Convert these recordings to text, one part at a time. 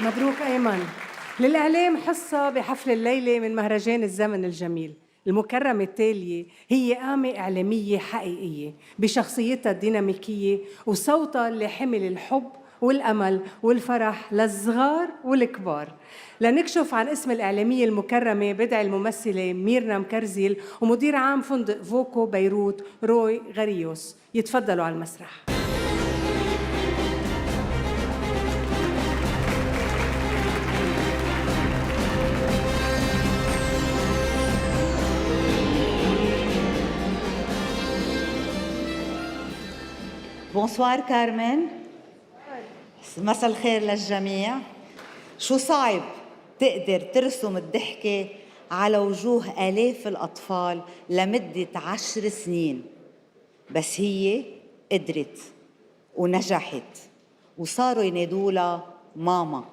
مبروك أيمن. للإعلام حصة بحفل الليلة من مهرجان الزمن الجميل. المكرمة التالية هي قامة إعلامية حقيقية بشخصيتها الديناميكية وصوتها اللي حمل الحب والأمل والفرح للصغار والكبار. لنكشف عن اسم الإعلامية المكرمة بدعي الممثلة ميرنا مكرزيل ومدير عام فندق فوكو بيروت روي غريوس يتفضلوا على المسرح. بونسوار كارمن. مساء الخير للجميع. شو صعب تقدر ترسم الضحكة على وجوه آلاف الأطفال لمدة 10 سنين، بس هي قدرت ونجحت وصاروا ينادولها ماما.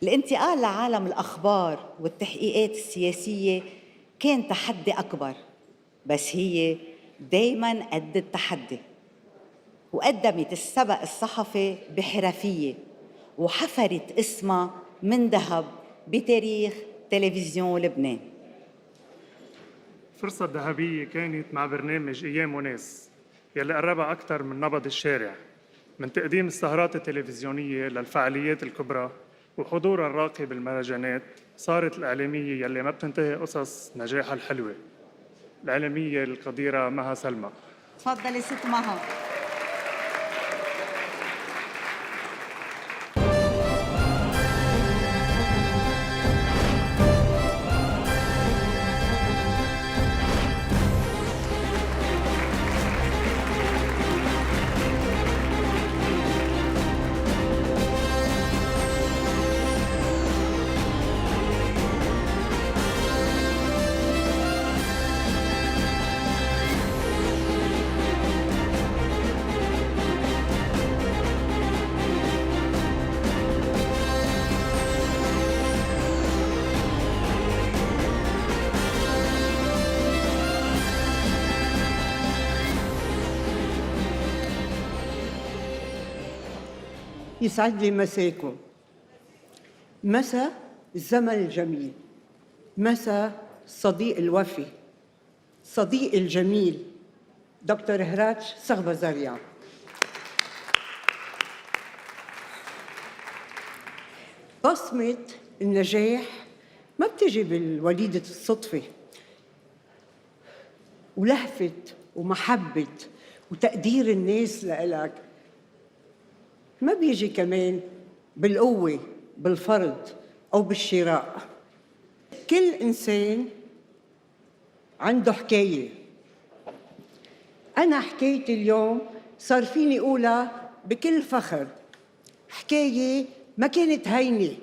الانتقال لعالم الأخبار والتحقيقات السياسية كان تحدي أكبر، بس هي دايماً قد التحدي، وقدمت السبق الصحفي بحرفية وحفرت اسمها من ذهب بتاريخ تلفزيون لبنان. الفرصة الذهبية كانت مع برنامج أيام وناس يلي قربها أكثر من نبض الشارع، من تقديم السهرات التلفزيونية للفعاليات الكبرى وحضورها الراقي بالمهرجانات. صارت الإعلامية يلي ما بتنتهي قصص نجاحها الحلوة، الإعلامية القديرة مها سلمى. تفضلي ست مها. يسعد لي مساكم. مسا الزمن الجميل، مسا الصديق الوفي، صديق الجميل دكتور هراتش سغبزاريان. بصمة النجاح ما بتجي بالوليدة الصدفة، ولهفة ومحبة وتقدير الناس لإلك ما بيجي كمان بالقوة بالفرض أو بالشراء. كل إنسان عنده حكاية. أنا حكايتي اليوم صار فيني أقولها بكل فخر، حكاية ما كانت هينة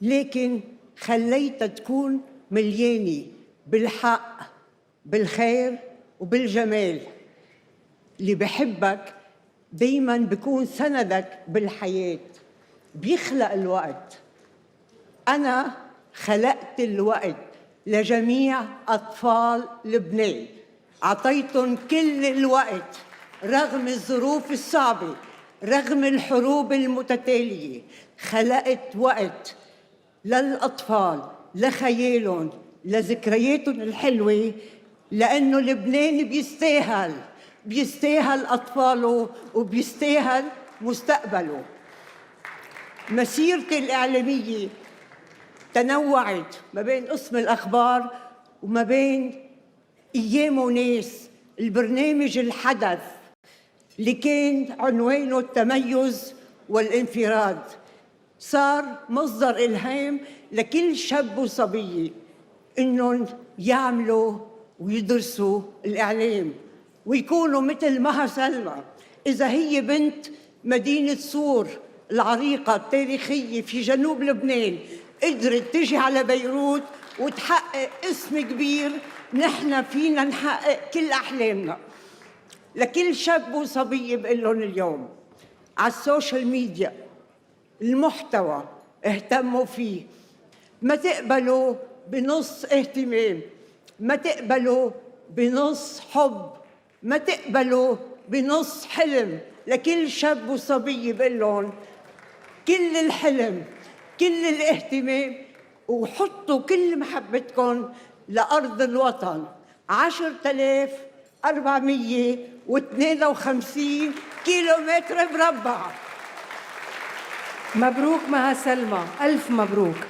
لكن خليتها تكون مليانة بالحق بالخير وبالجمال. اللي بحبك دايماً بيكون سندك بالحياة، بيخلق الوقت. أنا خلقت الوقت لجميع أطفال لبنان، عطيتهم كل الوقت رغم الظروف الصعبة، رغم الحروب المتتالية. خلقت وقت للأطفال، لخيالهم، لذكرياتهم الحلوة، لأنه لبنان بيستاهل أطفاله وبيستاهل مستقبله. مسيرتي الإعلامية تنوعت ما بين قسم الأخبار وما بين أيام وناس، البرنامج الحدث اللي كان عنوانه التميز والانفراد. صار مصدر إلهام لكل شاب وصبية إنهم يعملوا ويدرسوا الإعلام ويكونوا مثل مها سلمى. إذا هي بنت مدينة صور العريقة التاريخية في جنوب لبنان قدرت تجي على بيروت وتحقق اسم كبير، نحن فينا نحقق كل أحلامنا. لكل شاب وصبية بقول لهم اليوم على السوشيال ميديا المحتوى اهتموا فيه، ما تقبلوا بنص اهتمام، ما تقبلوا بنص حب، ما تقبلوا بنص حلم. لكل شاب وصبية بقول لهم كل الحلم، كل الاهتمام، وحطوا كل محبتكم لأرض الوطن. 10,452 كيلومتر مربع. مبروك مها سلمى، ألف مبروك.